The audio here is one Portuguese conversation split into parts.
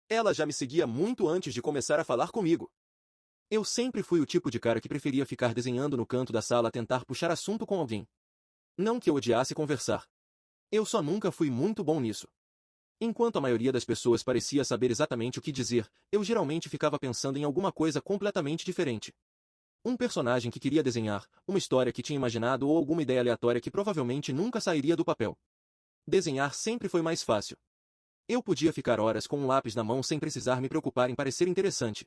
Ela já me seguia muito antes de começar a falar comigo. Eu sempre fui o tipo de cara que preferia ficar desenhando no canto da sala a tentar puxar assunto com alguém. Não que eu odiasse conversar. Eu só nunca fui muito bom nisso. Enquanto a maioria das pessoas parecia saber exatamente o que dizer, eu geralmente ficava pensando em alguma coisa completamente diferente. Um personagem que queria desenhar, uma história que tinha imaginado ou alguma ideia aleatória que provavelmente nunca sairia do papel. Desenhar sempre foi mais fácil. Eu podia ficar horas com um lápis na mão sem precisar me preocupar em parecer interessante.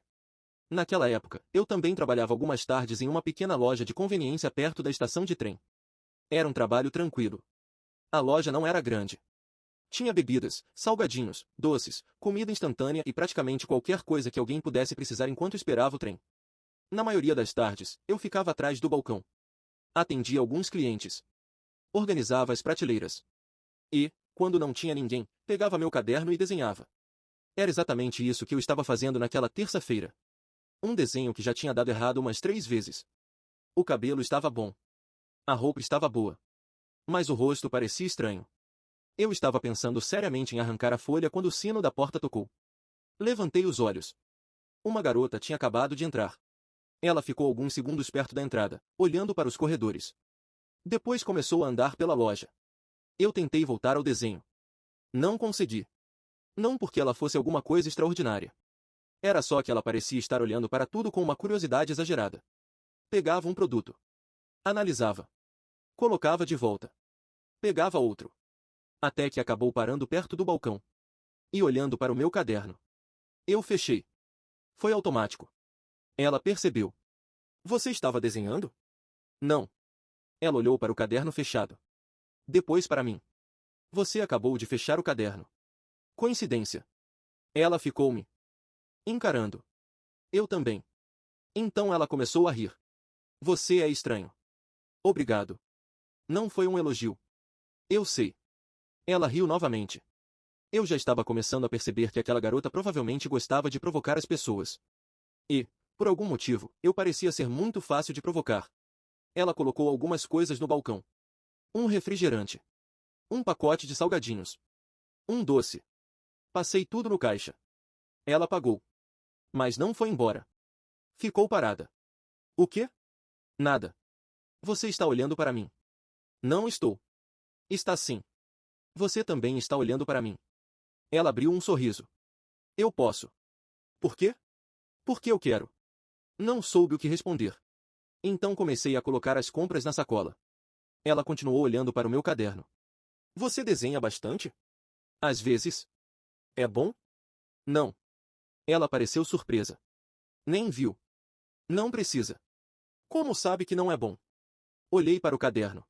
Naquela época, eu também trabalhava algumas tardes em uma pequena loja de conveniência perto da estação de trem. Era um trabalho tranquilo. A loja não era grande. Tinha bebidas, salgadinhos, doces, comida instantânea e praticamente qualquer coisa que alguém pudesse precisar enquanto esperava o trem. Na maioria das tardes, eu ficava atrás do balcão. Atendia alguns clientes. Organizava as prateleiras. E, quando não tinha ninguém, pegava meu caderno e desenhava. Era exatamente isso que eu estava fazendo naquela terça-feira. Um desenho que já tinha dado errado umas 3 vezes. O cabelo estava bom. A roupa estava boa. Mas o rosto parecia estranho. Eu estava pensando seriamente em arrancar a folha quando o sino da porta tocou. Levantei os olhos. Uma garota tinha acabado de entrar. Ela ficou alguns segundos perto da entrada, olhando para os corredores. Depois começou a andar pela loja. Eu tentei voltar ao desenho. Não consegui. Não porque ela fosse alguma coisa extraordinária. Era só que ela parecia estar olhando para tudo com uma curiosidade exagerada. Pegava um produto. Analisava. Colocava de volta. Pegava outro. Até que acabou parando perto do balcão. E olhando para o meu caderno. Eu fechei. Foi automático. Ela percebeu. Você estava desenhando? Não. Ela olhou para o caderno fechado. Depois para mim. Você acabou de fechar o caderno. Coincidência. Ela ficou me encarando. Eu também. Então ela começou a rir. Você é estranho. Obrigado. Não foi um elogio. Eu sei. Ela riu novamente. Eu já estava começando a perceber que aquela garota provavelmente gostava de provocar as pessoas. E, por algum motivo, eu parecia ser muito fácil de provocar. Ela colocou algumas coisas no balcão. Um refrigerante. Um pacote de salgadinhos. Um doce. Passei tudo no caixa. Ela pagou. Mas não foi embora. Ficou parada. O quê? Nada. Você está olhando para mim. Não estou. Está sim. Você também está olhando para mim. Ela abriu um sorriso. Eu posso. Por quê? Porque eu quero. Não soube o que responder. Então comecei a colocar as compras na sacola. Ela continuou olhando para o meu caderno. Você desenha bastante? Às vezes. É bom? Não. Ela pareceu surpresa. Nem viu. Não precisa. Como sabe que não é bom? Olhei para o caderno.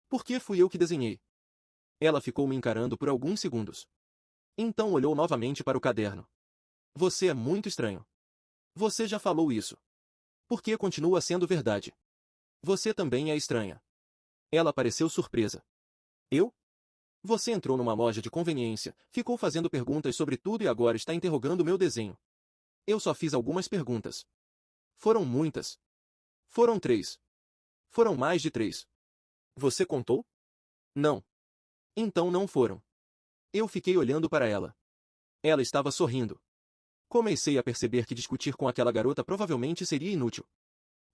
Por que fui eu que desenhei? Ela ficou me encarando por alguns segundos. Então olhou novamente para o caderno. Você é muito estranho. Você já falou isso. Porque continua sendo verdade. Você também é estranha. Ela pareceu surpresa. Eu? Você entrou numa loja de conveniência, ficou fazendo perguntas sobre tudo e agora está interrogando meu desenho. Eu só fiz algumas perguntas. Foram muitas. Foram 3. Foram mais de 3. Você contou? Não. Então não foram. Eu fiquei olhando para ela. Ela estava sorrindo. Comecei a perceber que discutir com aquela garota provavelmente seria inútil.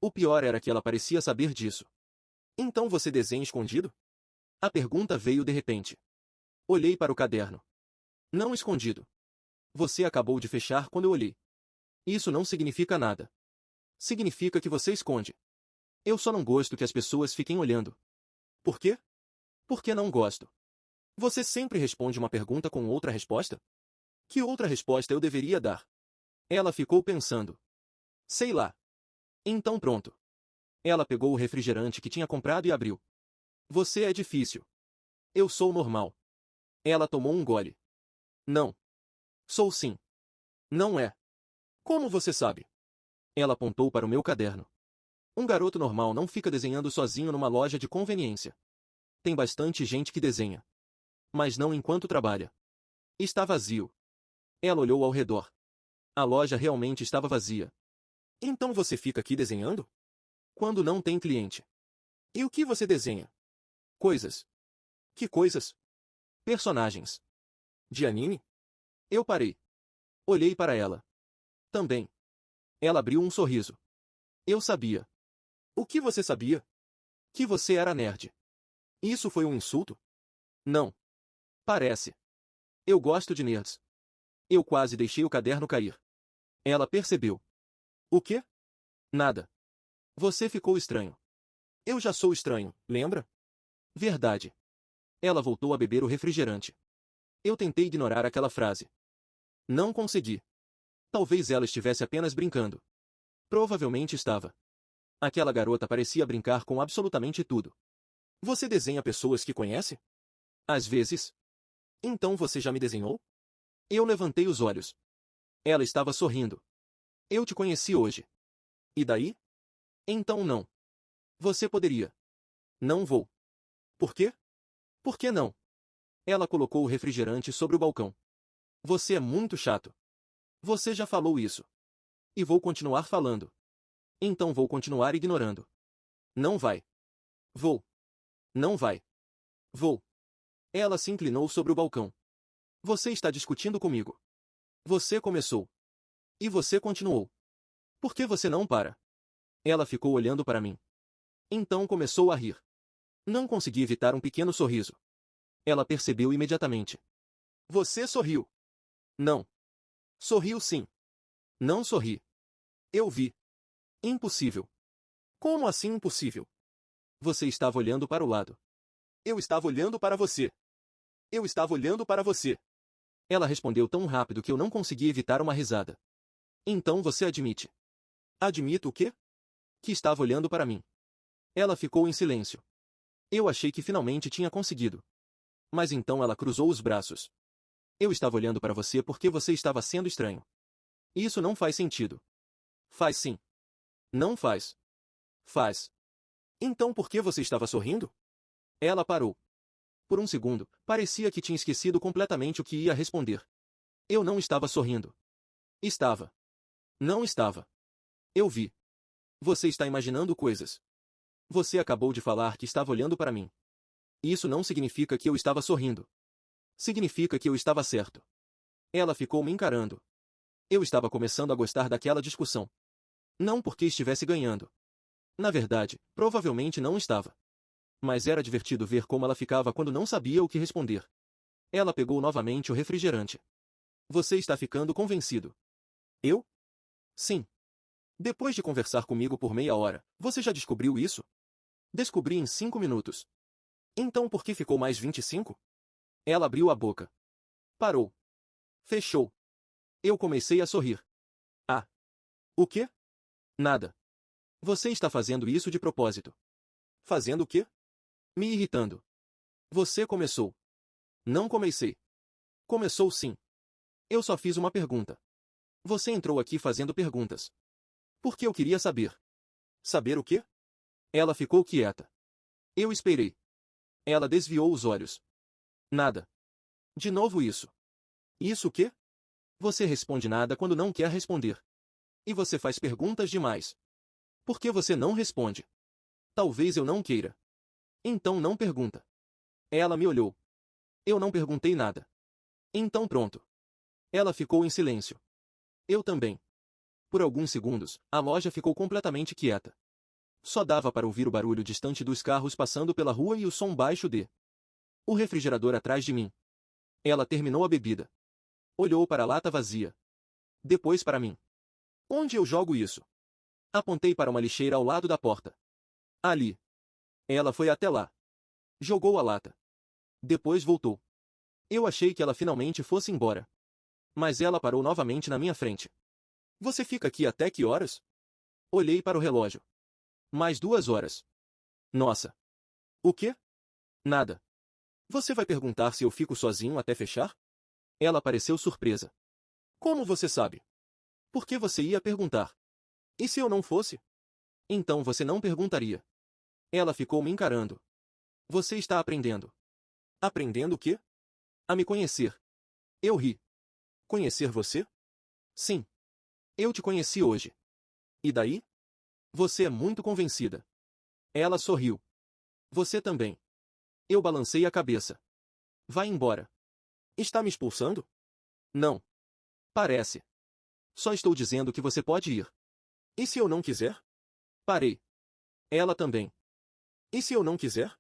O pior era que ela parecia saber disso. Então você desenha escondido? A pergunta veio de repente. Olhei para o caderno. Não escondido. Você acabou de fechar quando eu olhei. Isso não significa nada. Significa que você esconde. Eu só não gosto que as pessoas fiquem olhando. Por quê? Porque não gosto. Você sempre responde uma pergunta com outra resposta? Que outra resposta eu deveria dar? Ela ficou pensando. Sei lá. Então pronto. Ela pegou o refrigerante que tinha comprado e abriu. Você é difícil. Eu sou normal. Ela tomou um gole. Não. Sou sim. Não é. Como você sabe? Ela apontou para o meu caderno. Um garoto normal não fica desenhando sozinho numa loja de conveniência. Tem bastante gente que desenha. Mas não enquanto trabalha. Está vazio. Ela olhou ao redor. A loja realmente estava vazia. Então você fica aqui desenhando? Quando não tem cliente. E o que você desenha? Coisas. Que coisas? Personagens. De anime? Eu parei. Olhei para ela. Também. Ela abriu um sorriso. Eu sabia. O que você sabia? Que você era nerd. Isso foi um insulto? Não. Parece. Eu gosto de nerds. Eu quase deixei o caderno cair. Ela percebeu. O quê? Nada. Você ficou estranho. Eu já sou estranho, lembra? Verdade. Ela voltou a beber o refrigerante. Eu tentei ignorar aquela frase. Não consegui. Talvez ela estivesse apenas brincando. Provavelmente estava. Aquela garota parecia brincar com absolutamente tudo. Você desenha pessoas que conhece? Às vezes. Então você já me desenhou? Eu levantei os olhos. Ela estava sorrindo. Eu te conheci hoje. E daí? Então não. Você poderia. Não vou. Por quê? Por que não? Ela colocou o refrigerante sobre o balcão. Você é muito chato. Você já falou isso. E vou continuar falando. Então vou continuar ignorando. Não vai. Vou. Não vai. Vou. Ela se inclinou sobre o balcão. Você está discutindo comigo. Você começou. E você continuou. Por que você não para? Ela ficou olhando para mim. Então começou a rir. Não consegui evitar um pequeno sorriso. Ela percebeu imediatamente. Você sorriu. Não. Sorriu sim. Não sorri. Eu vi. Impossível. Como assim impossível? Você estava olhando para o lado. Eu estava olhando para você. Eu estava olhando para você. Ela respondeu tão rápido que eu não consegui evitar uma risada. Então você admite. Admito o quê? Que estava olhando para mim. Ela ficou em silêncio. Eu achei que finalmente tinha conseguido. Mas então ela cruzou os braços. Eu estava olhando para você porque você estava sendo estranho. Isso não faz sentido. Faz sim. Não faz. Faz. Então por que você estava sorrindo? Ela parou. Por um segundo, parecia que tinha esquecido completamente o que ia responder. Eu não estava sorrindo. Estava. Não estava. Eu vi. Você está imaginando coisas. Você acabou de falar que estava olhando para mim. Isso não significa que eu estava sorrindo. Significa que eu estava certo. Ela ficou me encarando. Eu estava começando a gostar daquela discussão. Não porque estivesse ganhando. Na verdade, provavelmente não estava. Mas era divertido ver como ela ficava quando não sabia o que responder. Ela pegou novamente o refrigerante. Você está ficando convencido. Eu? Sim. Depois de conversar comigo por meia hora, você já descobriu isso? Descobri em 5 minutos. Então por que ficou mais 25? Ela abriu a boca. Parou. Fechou. Eu comecei a sorrir. Ah. O quê? Nada. Você está fazendo isso de propósito. Fazendo o quê? Me irritando. Você começou. Não comecei. Começou sim. Eu só fiz uma pergunta. Você entrou aqui fazendo perguntas. Porque eu queria saber. Saber o quê? Ela ficou quieta. Eu esperei. Ela desviou os olhos. Nada. De novo isso. Isso o quê? Você responde nada quando não quer responder. E você faz perguntas demais. Por que você não responde? Talvez eu não queira. Então não pergunta. Ela me olhou. Eu não perguntei nada. Então pronto. Ela ficou em silêncio. Eu também. Por alguns segundos, a loja ficou completamente quieta. Só dava para ouvir o barulho distante dos carros passando pela rua e o som baixo o refrigerador atrás de mim. Ela terminou a bebida. Olhou para a lata vazia. Depois para mim. Onde eu jogo isso? Apontei para uma lixeira ao lado da porta. Ali. Ela foi até lá. Jogou a lata. Depois voltou. Eu achei que ela finalmente fosse embora. Mas ela parou novamente na minha frente. Você fica aqui até que horas? Olhei para o relógio. Mais 2 horas. Nossa. O quê? Nada. Você vai perguntar se eu fico sozinho até fechar? Ela pareceu surpresa. Como você sabe? Por que você ia perguntar? E se eu não fosse? Então você não perguntaria. Ela ficou me encarando. Você está aprendendo. Aprendendo o quê? A me conhecer. Eu ri. Conhecer você? Sim. Eu te conheci hoje. E daí? Você é muito convencida. Ela sorriu. Você também. Eu balancei a cabeça. Vai embora. Está me expulsando? Não. Parece. Só estou dizendo que você pode ir. E se eu não quiser? Parei. Ela também. E se eu não quiser?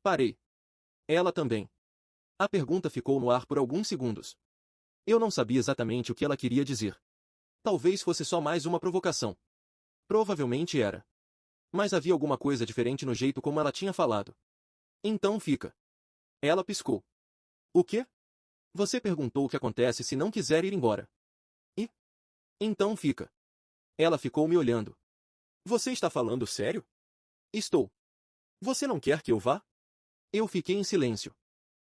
Parei. Ela também. A pergunta ficou no ar por alguns segundos. Eu não sabia exatamente o que ela queria dizer. Talvez fosse só mais uma provocação. Provavelmente era. Mas havia alguma coisa diferente no jeito como ela tinha falado. Então fica. Ela piscou. O quê? Você perguntou o que acontece se não quiser ir embora. E? Então fica. Ela ficou me olhando. Você está falando sério? Estou. Você não quer que eu vá? Eu fiquei em silêncio.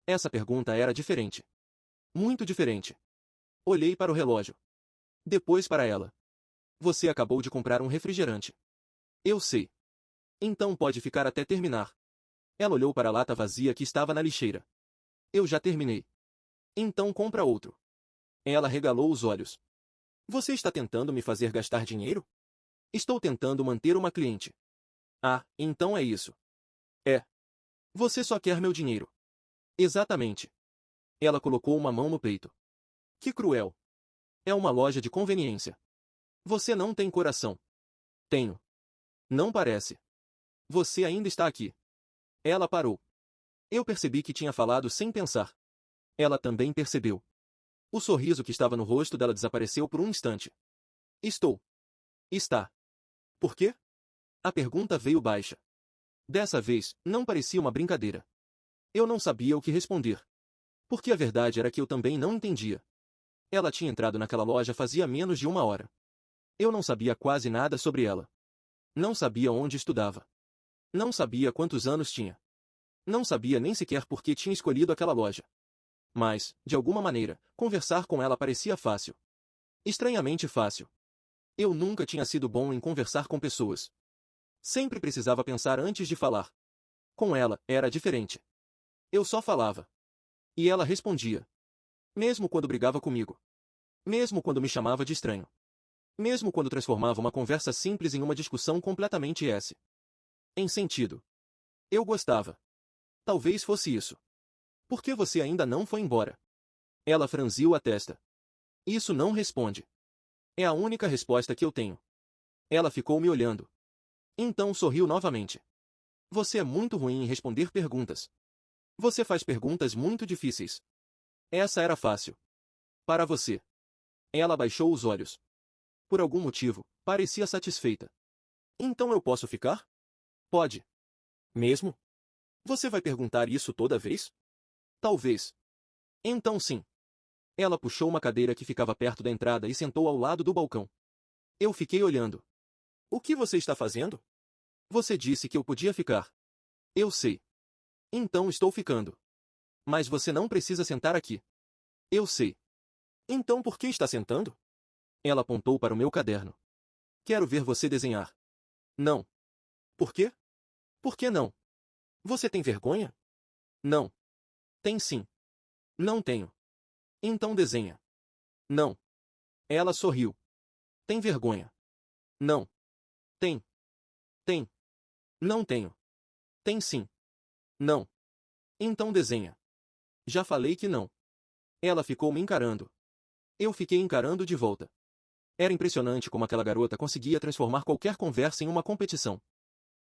Essa pergunta era diferente. Muito diferente. Olhei para o relógio. Depois para ela. Você acabou de comprar um refrigerante. Eu sei. Então pode ficar até terminar. Ela olhou para a lata vazia que estava na lixeira. Eu já terminei. Então compra outro. Ela regalou os olhos. Você está tentando me fazer gastar dinheiro? Estou tentando manter uma cliente. Ah, então é isso. É. Você só quer meu dinheiro. Exatamente. Ela colocou uma mão no peito. Que cruel. É uma loja de conveniência. Você não tem coração. Tenho. Não parece. Você ainda está aqui. Ela parou. Eu percebi que tinha falado sem pensar. Ela também percebeu. O sorriso que estava no rosto dela desapareceu por um instante. Estou. Está. Por quê? A pergunta veio baixa. Dessa vez, não parecia uma brincadeira. Eu não sabia o que responder. Porque a verdade era que eu também não entendia. Ela tinha entrado naquela loja fazia menos de uma hora. Eu não sabia quase nada sobre ela. Não sabia onde estudava. Não sabia quantos anos tinha. Não sabia nem sequer por que tinha escolhido aquela loja. Mas, de alguma maneira, conversar com ela parecia fácil. Estranhamente fácil. Eu nunca tinha sido bom em conversar com pessoas. Sempre precisava pensar antes de falar. Com ela, era diferente. Eu só falava. E ela respondia. Mesmo quando brigava comigo. Mesmo quando me chamava de estranho. Mesmo quando transformava uma conversa simples em uma discussão completamente em sentido. Eu gostava. Talvez fosse isso. Por que você ainda não foi embora? Ela franziu a testa. Isso não responde. É a única resposta que eu tenho. Ela ficou me olhando. Então sorriu novamente. Você é muito ruim em responder perguntas. Você faz perguntas muito difíceis. Essa era fácil. Para você. Ela baixou os olhos. Por algum motivo, parecia satisfeita. Então eu posso ficar? Pode. Mesmo? Você vai perguntar isso toda vez? Talvez. Então sim. Ela puxou uma cadeira que ficava perto da entrada e sentou ao lado do balcão. Eu fiquei olhando. O que você está fazendo? Você disse que eu podia ficar. Eu sei. Então estou ficando. Mas você não precisa sentar aqui. Eu sei. Então por que está sentando? Ela apontou para o meu caderno. Quero ver você desenhar. Não. Por quê? Por que não? Você tem vergonha? Não. Tem sim. Não tenho. Então desenha. Não. Ela sorriu. Tem vergonha? Não. Tem. Tem. Não tenho. Tem sim. Não. Então desenha. Já falei que não. Ela ficou me encarando. Eu fiquei encarando de volta. Era impressionante como aquela garota conseguia transformar qualquer conversa em uma competição.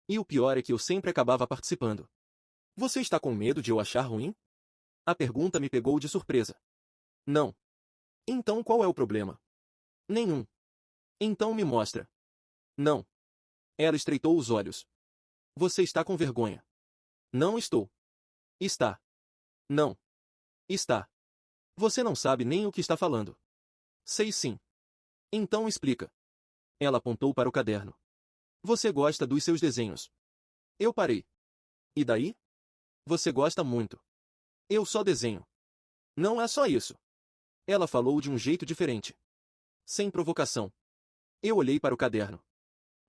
E o pior é que eu sempre acabava participando. Você está com medo de eu achar ruim? A pergunta me pegou de surpresa. Não. Então qual é o problema? Nenhum. Então me mostra. Não. Ela estreitou os olhos. Você está com vergonha. Não estou. Está. Não. Está. Você não sabe nem o que está falando. Sei sim. Então explica. Ela apontou para o caderno. Você gosta dos seus desenhos. Eu parei. E daí? Você gosta muito. Eu só desenho. Não é só isso. Ela falou de um jeito diferente. Sem provocação. Eu olhei para o caderno.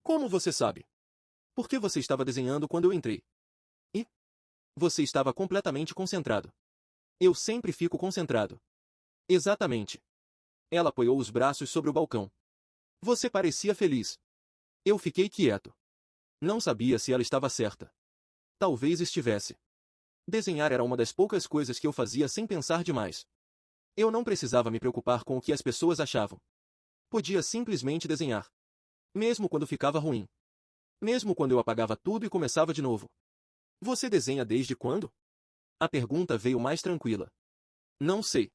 Como você sabe? Por que você estava desenhando quando eu entrei? E? Você estava completamente concentrado. Eu sempre fico concentrado. Exatamente. Ela apoiou os braços sobre o balcão. Você parecia feliz. Eu fiquei quieto. Não sabia se ela estava certa. Talvez estivesse. Desenhar era uma das poucas coisas que eu fazia sem pensar demais. Eu não precisava me preocupar com o que as pessoas achavam. Podia simplesmente desenhar. Mesmo quando ficava ruim. Mesmo quando eu apagava tudo e começava de novo. Você desenha desde quando? A pergunta veio mais tranquila. Não sei.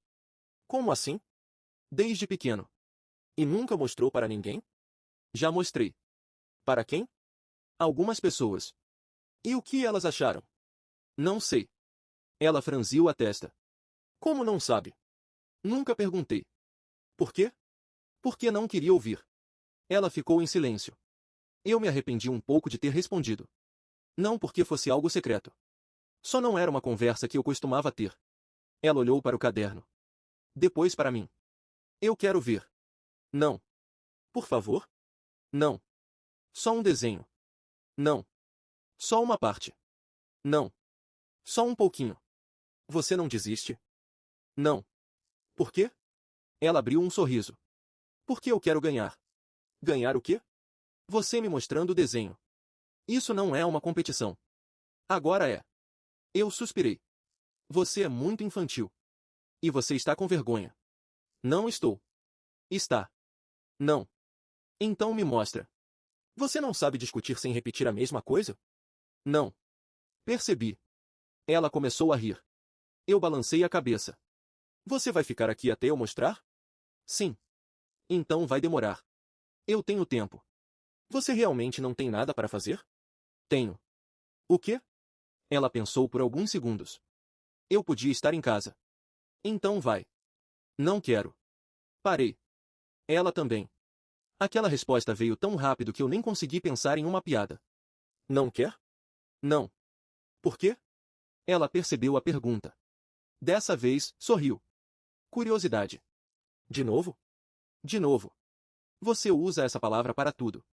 Como assim? Desde pequeno. E nunca mostrou para ninguém? Já mostrei. Para quem? Algumas pessoas. E o que elas acharam? Não sei. Ela franziu a testa. Como não sabe? Nunca perguntei. Por quê? Porque não queria ouvir. Ela ficou em silêncio. Eu me arrependi um pouco de ter respondido. Não porque fosse algo secreto. Só não era uma conversa que eu costumava ter. Ela olhou para o caderno. Depois para mim. Eu quero ver. Não. Por favor? Não. Só um desenho. Não. Só uma parte. Não. Só um pouquinho. Você não desiste? Não. Por quê? Ela abriu um sorriso. Porque eu quero ganhar. Ganhar o quê? Você me mostrando o desenho. Isso não é uma competição. Agora é. Eu suspirei. Você é muito infantil. E você está com vergonha. Não estou. Está. Não. Então me mostra. Você não sabe discutir sem repetir a mesma coisa? Não. Percebi. Ela começou a rir. Eu balancei a cabeça. Você vai ficar aqui até eu mostrar? Sim. Então vai demorar. Eu tenho tempo. Você realmente não tem nada para fazer? Tenho. O quê? Ela pensou por alguns segundos. Eu podia estar em casa. Então vai. Não quero. Parei. Ela também. Aquela resposta veio tão rápido que eu nem consegui pensar em uma piada. Não quer? Não. Por quê? Ela percebeu a pergunta. Dessa vez, sorriu. Curiosidade. De novo? De novo. Você usa essa palavra para tudo.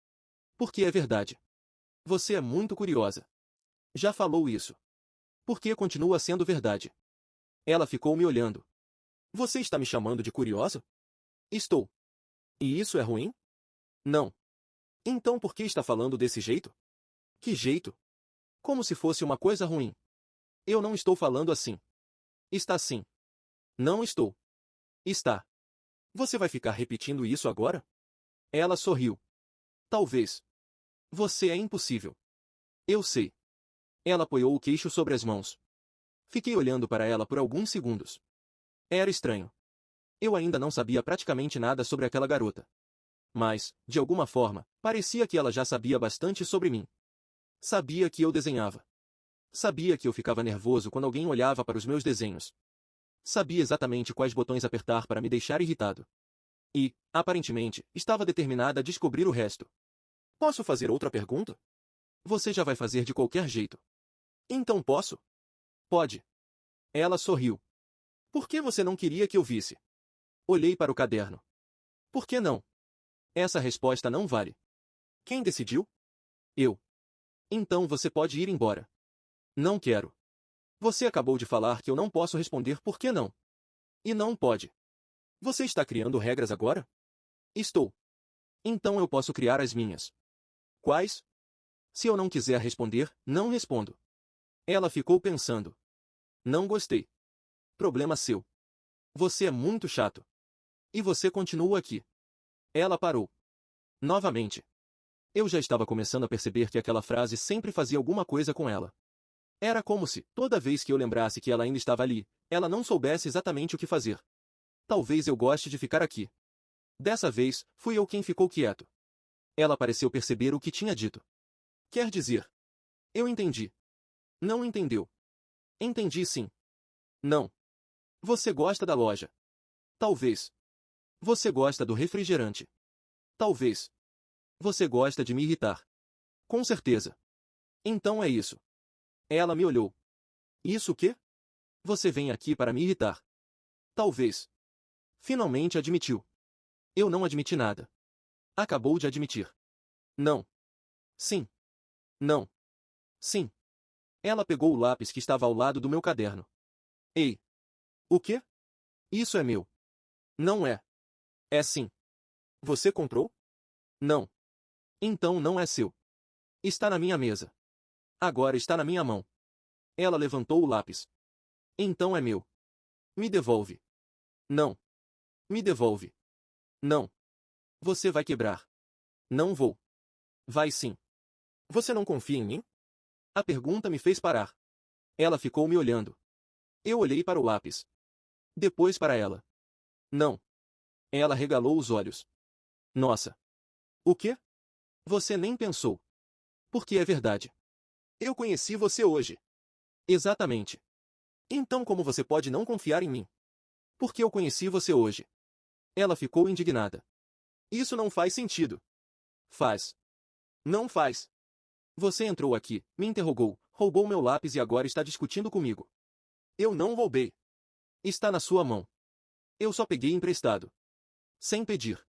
Porque é verdade. Você é muito curiosa. Já falou isso. Porque continua sendo verdade. Ela ficou me olhando. Você está me chamando de curiosa? Estou. E isso é ruim? Não. Então por que está falando desse jeito? Que jeito? Como se fosse uma coisa ruim. Eu não estou falando assim. Está sim. Não estou. Está. Você vai ficar repetindo isso agora? Ela sorriu. Talvez. Você é impossível. Eu sei. Ela apoiou o queixo sobre as mãos. Fiquei olhando para ela por alguns segundos. Era estranho. Eu ainda não sabia praticamente nada sobre aquela garota. Mas, de alguma forma, parecia que ela já sabia bastante sobre mim. Sabia que eu desenhava. Sabia que eu ficava nervoso quando alguém olhava para os meus desenhos. Sabia exatamente quais botões apertar para me deixar irritado. E, aparentemente, estava determinada a descobrir o resto. Posso fazer outra pergunta? Você já vai fazer de qualquer jeito. Então posso? Pode. Ela sorriu. Por que você não queria que eu visse? Olhei para o caderno. Por que não? Essa resposta não vale. Quem decidiu? Eu. Então você pode ir embora. Não quero. Você acabou de falar que eu não posso responder por que não. E não pode. Você está criando regras agora? Estou. Então eu posso criar as minhas. Quais? Se eu não quiser responder, não respondo. Ela ficou pensando. Não gostei. Problema seu. Você é muito chato. E você continua aqui. Ela parou. Novamente. Eu já estava começando a perceber que aquela frase sempre fazia alguma coisa com ela. Era como se, toda vez que eu lembrasse que ela ainda estava ali, ela não soubesse exatamente o que fazer. Talvez eu goste de ficar aqui. Dessa vez, fui eu quem ficou quieto. Ela pareceu perceber o que tinha dito. Quer dizer, eu entendi. Não entendeu. Entendi sim. Não. Você gosta da loja. Talvez. Você gosta do refrigerante. Talvez. Você gosta de me irritar. Com certeza. Então é isso. Ela me olhou. Isso o quê? Você vem aqui para me irritar. Talvez. Finalmente admitiu. Eu não admiti nada. Acabou de admitir. Não. Sim. Não. Sim. Ela pegou o lápis que estava ao lado do meu caderno. Ei. O quê? Isso é meu. Não é. É sim. Você comprou? Não. Então não é seu. Está na minha mesa. Agora está na minha mão. Ela levantou o lápis. Então é meu. Me devolve. Não. Me devolve. Não. Você vai quebrar. Não vou. Vai sim. Você não confia em mim? A pergunta me fez parar. Ela ficou me olhando. Eu olhei para o lápis. Depois para ela. Não. Ela regalou os olhos. Nossa. O quê? Você nem pensou. Porque é verdade. Eu conheci você hoje. Exatamente. Então como você pode não confiar em mim? Porque eu conheci você hoje. Ela ficou indignada. Isso não faz sentido. Faz. Não faz. Você entrou aqui, me interrogou, roubou meu lápis e agora está discutindo comigo. Eu não roubei. Está na sua mão. Eu só peguei emprestado. Sem pedir.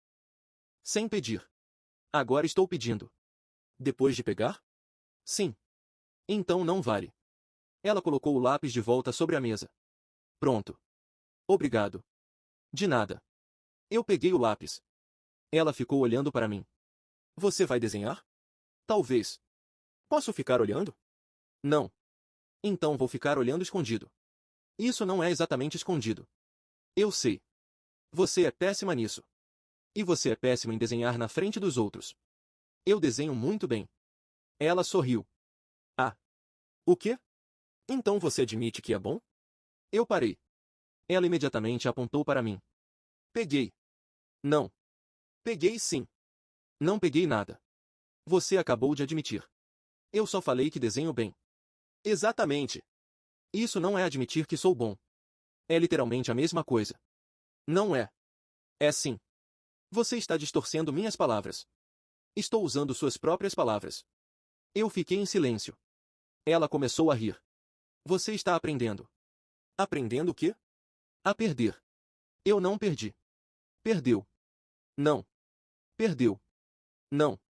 Sem pedir. Agora estou pedindo. Depois de pegar? Sim. Então não vale. Ela colocou o lápis de volta sobre a mesa. Pronto. Obrigado. De nada. Eu peguei o lápis. Ela ficou olhando para mim. Você vai desenhar? Talvez. Posso ficar olhando? Não. Então vou ficar olhando escondido. Isso não é exatamente escondido. Eu sei. Você é péssima nisso. E você é péssima em desenhar na frente dos outros. Eu desenho muito bem. Ela sorriu. Ah. O quê? Então você admite que é bom? Eu parei. Ela imediatamente apontou para mim. Peguei. Não. Peguei sim. Não peguei nada. Você acabou de admitir. Eu só falei que desenho bem. Exatamente. Isso não é admitir que sou bom. É literalmente a mesma coisa. Não é. É sim. Você está distorcendo minhas palavras. Estou usando suas próprias palavras. Eu fiquei em silêncio. Ela começou a rir. Você está aprendendo. Aprendendo o quê? A perder. Eu não perdi. Perdeu. Não. Perdeu. Não.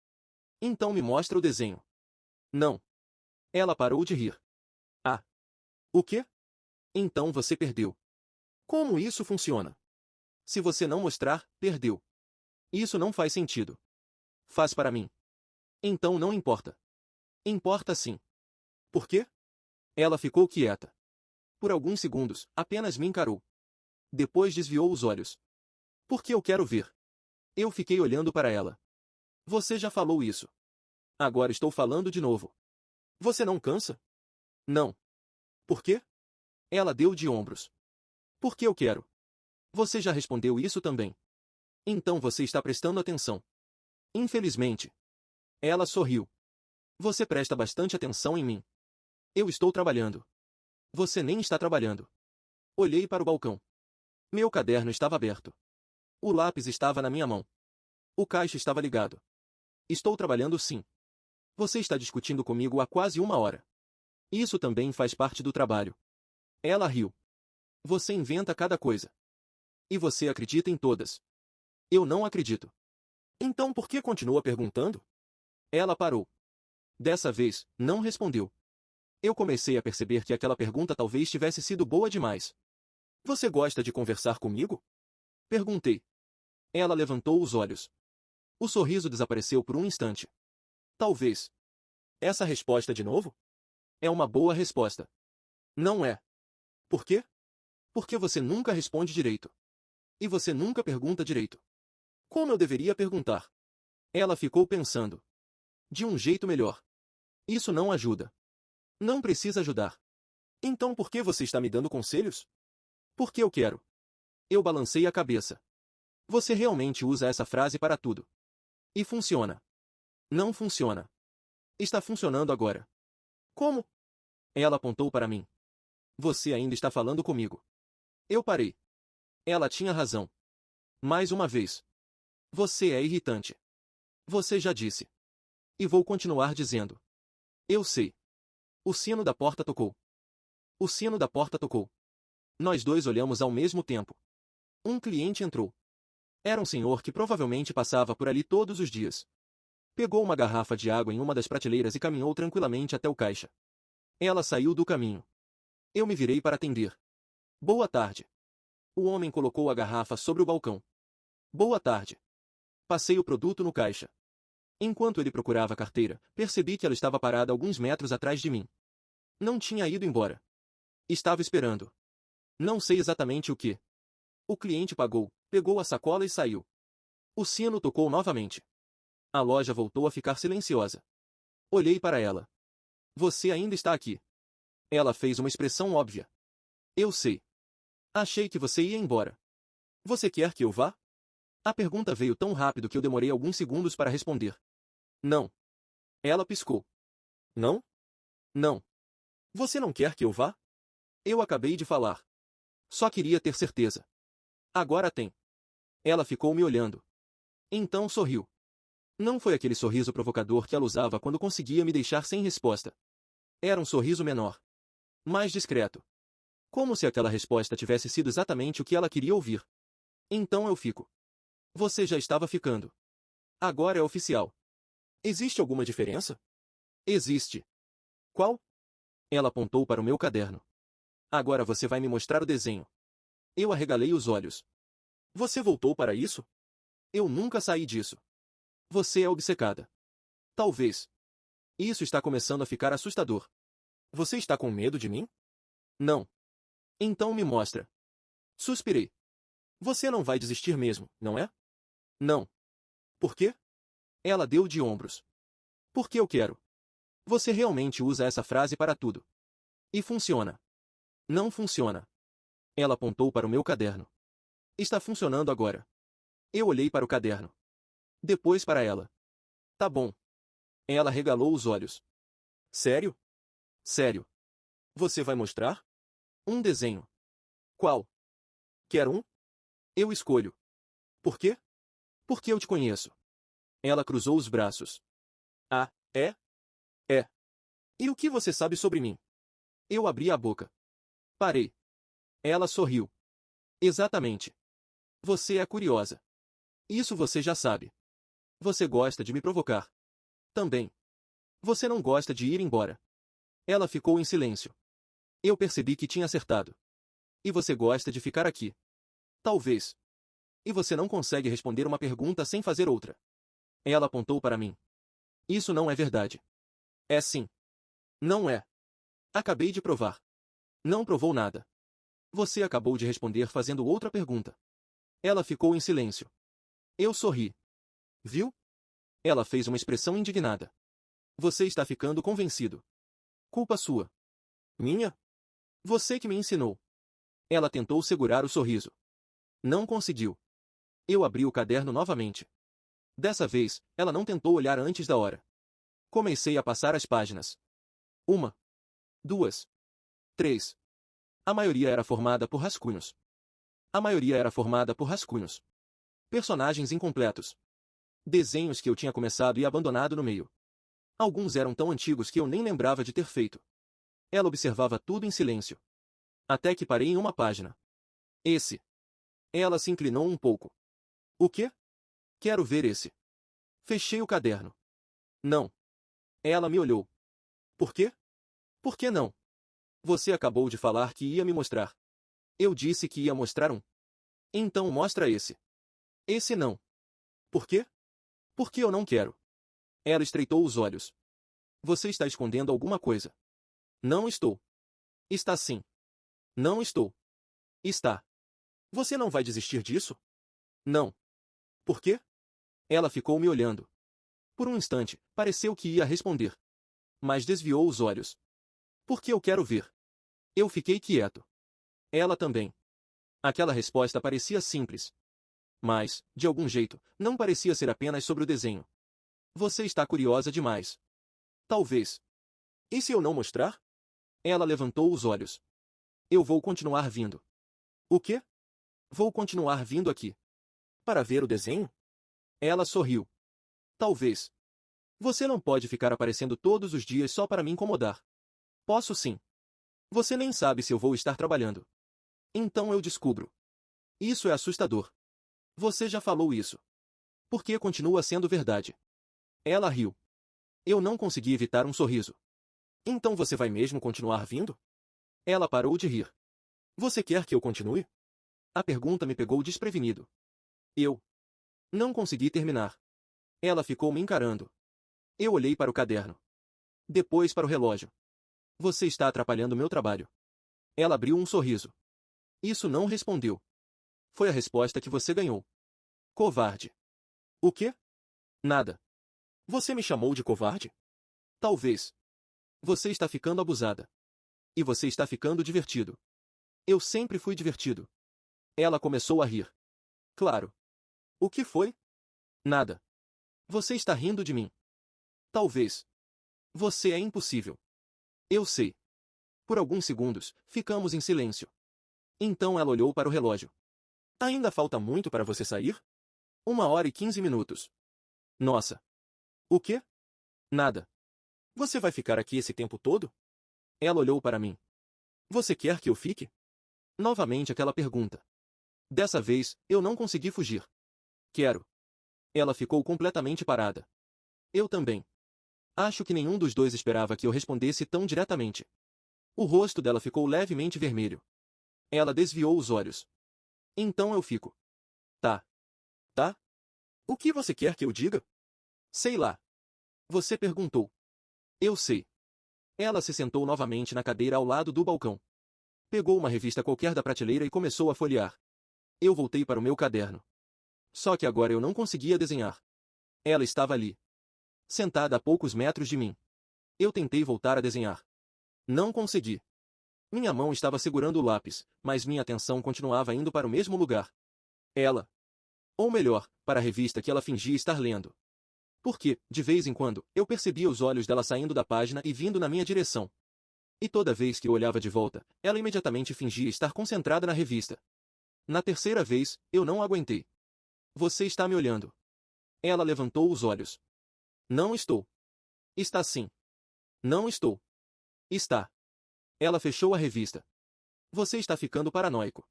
Então me mostra o desenho. Não. Ela parou de rir. Ah. O quê? Então você perdeu. Como isso funciona? Se você não mostrar, perdeu. Isso não faz sentido. Faz para mim. Então não importa. Importa sim. Por quê? Ela ficou quieta. Por alguns segundos, apenas me encarou. Depois desviou os olhos. Porque eu quero ver. Eu fiquei olhando para ela. Você já falou isso. Agora estou falando de novo. Você não cansa? Não. Por quê? Ela deu de ombros. Porque eu quero. Você já respondeu isso também. Então você está prestando atenção. Infelizmente. Ela sorriu. Você presta bastante atenção em mim. Eu estou trabalhando. Você nem está trabalhando. Olhei para o balcão. Meu caderno estava aberto. O lápis estava na minha mão. O caixa estava ligado. Estou trabalhando sim. Você está discutindo comigo há quase 1 hora. Isso também faz parte do trabalho. Ela riu. Você inventa cada coisa. E você acredita em todas. Eu não acredito. Então por que continua perguntando? Ela parou. Dessa vez, não respondeu. Eu comecei a perceber que aquela pergunta talvez tivesse sido boa demais. Você gosta de conversar comigo? Perguntei. Ela levantou os olhos. O sorriso desapareceu por um instante. Talvez. Essa resposta de novo? É uma boa resposta. Não é. Por quê? Porque você nunca responde direito. E você nunca pergunta direito. Como eu deveria perguntar? Ela ficou pensando. De um jeito melhor. Isso não ajuda. Não precisa ajudar. Então por que você está me dando conselhos? Porque eu quero. Eu balancei a cabeça. Você realmente usa essa frase para tudo. E funciona. Não funciona. Está funcionando agora. Como? Ela apontou para mim. Você ainda está falando comigo. Eu parei. Ela tinha razão. Mais uma vez. Você é irritante. Você já disse. E vou continuar dizendo. Eu sei. O sino da porta tocou. O sino da porta tocou. Nós dois olhamos ao mesmo tempo. Um cliente entrou. Era um senhor que provavelmente passava por ali todos os dias. Pegou uma garrafa de água em uma das prateleiras e caminhou tranquilamente até o caixa. Ela saiu do caminho. Eu me virei para atender. Boa tarde. O homem colocou a garrafa sobre o balcão. Boa tarde. Passei o produto no caixa. Enquanto ele procurava a carteira, percebi que ela estava parada alguns metros atrás de mim. Não tinha ido embora. Estava esperando. Não sei exatamente o que. O cliente pagou, pegou a sacola e saiu. O sino tocou novamente. A loja voltou a ficar silenciosa. Olhei para ela. Você ainda está aqui. Ela fez uma expressão óbvia. Eu sei. Achei que você ia embora. Você quer que eu vá? A pergunta veio tão rápido que eu demorei alguns segundos para responder. Não. Ela piscou. Não? Não. Você não quer que eu vá? Eu acabei de falar. Só queria ter certeza. Agora tem. Ela ficou me olhando. Então sorriu. Não foi aquele sorriso provocador que ela usava quando conseguia me deixar sem resposta. Era um sorriso menor. Mais discreto. Como se aquela resposta tivesse sido exatamente o que ela queria ouvir. Então eu fico. Você já estava ficando. Agora é oficial. Existe alguma diferença? Existe. Qual? Ela apontou para o meu caderno. Agora você vai me mostrar o desenho. Eu arregalei os olhos. Você voltou para isso? Eu nunca saí disso. Você é obcecada. Talvez. Isso está começando a ficar assustador. Você está com medo de mim? Não. Então me mostra. Suspirei. Você não vai desistir mesmo, não é? Não. Por quê? Ela deu de ombros. Porque eu quero. Você realmente usa essa frase para tudo. E funciona. Não funciona. Ela apontou para o meu caderno. Está funcionando agora. Eu olhei para o caderno. Depois para ela. Tá bom. Ela regalou os olhos. Sério? Sério. Você vai mostrar? Um desenho. Qual? Quer um? Eu escolho. Por quê? Porque eu te conheço. Ela cruzou os braços. Ah, é? É. E o que você sabe sobre mim? Eu abri a boca. Parei. Ela sorriu. Exatamente. Você é curiosa. Isso você já sabe. Você gosta de me provocar. Também. Você não gosta de ir embora. Ela ficou em silêncio. Eu percebi que tinha acertado. E você gosta de ficar aqui. Talvez. E você não consegue responder uma pergunta sem fazer outra. Ela apontou para mim. Isso não é verdade. É sim. Não é. Acabei de provar. Não provou nada. Você acabou de responder fazendo outra pergunta. Ela ficou em silêncio. Eu sorri. Viu? Ela fez uma expressão indignada. Você está ficando convencido. Culpa sua. Minha? Você que me ensinou. Ela tentou segurar o sorriso. Não conseguiu. Eu abri o caderno novamente. Dessa vez, ela não tentou olhar antes da hora. Comecei a passar as páginas. 1, 2, 3. A maioria era formada por rascunhos. A maioria era formada por rascunhos. Personagens incompletos. Desenhos que eu tinha começado e abandonado no meio. Alguns eram tão antigos que eu nem lembrava de ter feito. Ela observava tudo em silêncio. Até que parei em uma página. Esse. Ela se inclinou um pouco. O quê? Quero ver esse. Fechei o caderno. Não. Ela me olhou. Por quê? Por que não? Você acabou de falar que ia me mostrar. Eu disse que ia mostrar um. Então mostra esse. Esse não. Por quê? Porque eu não quero. Ela estreitou os olhos. Você está escondendo alguma coisa. Não estou. Está sim. Não estou. Está. Você não vai desistir disso? Não. Por quê? Ela ficou me olhando. Por um instante, pareceu que ia responder. Mas desviou os olhos. Porque eu quero ver. Eu fiquei quieto. Ela também. Aquela resposta parecia simples. Mas, de algum jeito, não parecia ser apenas sobre o desenho. Você está curiosa demais. Talvez. E se eu não mostrar? Ela levantou os olhos. Eu vou continuar vindo. O quê? Vou continuar vindo aqui. Para ver o desenho? Ela sorriu. Talvez. Você não pode ficar aparecendo todos os dias só para me incomodar. Posso sim. Você nem sabe se eu vou estar trabalhando. Então eu descubro. Isso é assustador. Você já falou isso. Porque continua sendo verdade. Ela riu. Eu não consegui evitar um sorriso. Então você vai mesmo continuar vindo? Ela parou de rir. Você quer que eu continue? A pergunta me pegou desprevenido. Eu não consegui terminar. Ela ficou me encarando. Eu olhei para o caderno. Depois para o relógio. Você está atrapalhando meu trabalho. Ela abriu um sorriso. Isso não respondeu. Foi a resposta que você ganhou. Covarde. O quê? Nada. Você me chamou de covarde? Talvez. Você está ficando abusada. E você está ficando divertido. Eu sempre fui divertido. Ela começou a rir. Claro. O que foi? Nada. Você está rindo de mim. Talvez. Você é impossível. Eu sei. Por alguns segundos, ficamos em silêncio. Então ela olhou para o relógio. Ainda falta muito para você sair? 1h15. Nossa. O quê? Nada. Você vai ficar aqui esse tempo todo? Ela olhou para mim. Você quer que eu fique? Novamente aquela pergunta. Dessa vez, eu não consegui fugir. Quero. Ela ficou completamente parada. Eu também. Acho que nenhum dos dois esperava que eu respondesse tão diretamente. O rosto dela ficou levemente vermelho. Ela desviou os olhos. Então eu fico. Tá. Tá? O que você quer que eu diga? Sei lá. Você perguntou. Eu sei. Ela se sentou novamente na cadeira ao lado do balcão. Pegou uma revista qualquer da prateleira e começou a folhear. Eu voltei para o meu caderno. Só que agora eu não conseguia desenhar. Ela estava ali. Sentada a poucos metros de mim. Eu tentei voltar a desenhar. Não consegui. Minha mão estava segurando o lápis, mas minha atenção continuava indo para o mesmo lugar. Ela. Ou melhor, para a revista que ela fingia estar lendo. Porque, de vez em quando, eu percebia os olhos dela saindo da página e vindo na minha direção. E toda vez que eu olhava de volta, ela imediatamente fingia estar concentrada na revista. Na terceira vez, eu não aguentei. Você está me olhando. Ela levantou os olhos. Não estou. Está sim. Não estou. Está. Ela fechou a revista. Você está ficando paranoico.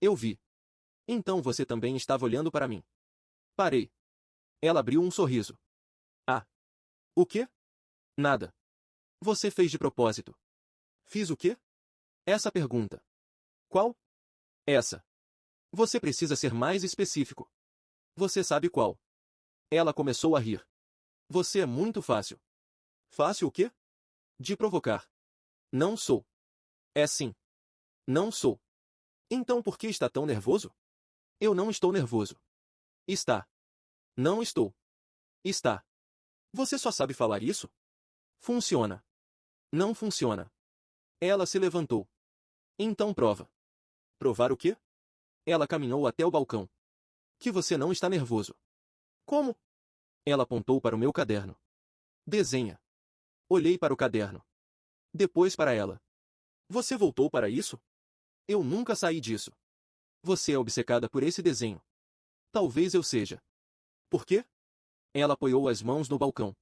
Eu vi. Então você também estava olhando para mim. Parei. Ela abriu um sorriso. Ah. O quê? Nada. Você fez de propósito. Fiz o quê? Essa pergunta. Qual? Essa. Você precisa ser mais específico. Você sabe qual. Ela começou a rir. Você é muito fácil. Fácil o quê? De provocar. Não sou. É sim. Não sou. Então por que está tão nervoso? Eu não estou nervoso. Está. Não estou. Está. Você só sabe falar isso? Funciona. Não funciona. Ela se levantou. Então prova. Provar o quê? Ela caminhou até o balcão. Que você não está nervoso. Como? Ela apontou para o meu caderno. Desenha. Olhei para o caderno. Depois para ela. Você voltou para isso? Eu nunca saí disso. Você é obcecada por esse desenho. Talvez eu seja. Por quê? Ela apoiou as mãos no balcão.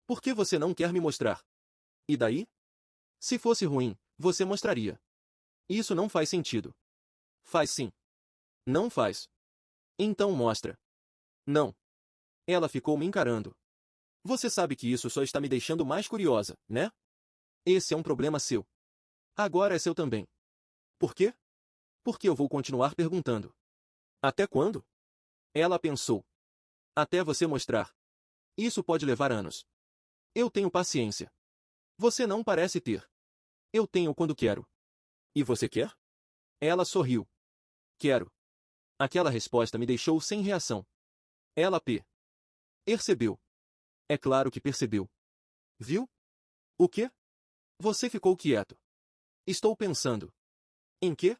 Por que você não quer me mostrar? E daí? Se fosse ruim, você mostraria. Isso não faz sentido. Faz sim. Não faz. Então mostra. Não. Ela ficou me encarando. Você sabe que isso só está me deixando mais curiosa, né? Esse é um problema seu. Agora é seu também. Por quê? Porque eu vou continuar perguntando. Até quando? Ela pensou. Até você mostrar. Isso pode levar anos. Eu tenho paciência. Você não parece ter. Eu tenho quando quero. E você quer? Ela sorriu. Quero. Aquela resposta me deixou sem reação. Ela percebeu. É claro que percebeu. Viu? O quê? Você ficou quieto. Estou pensando. Em quê?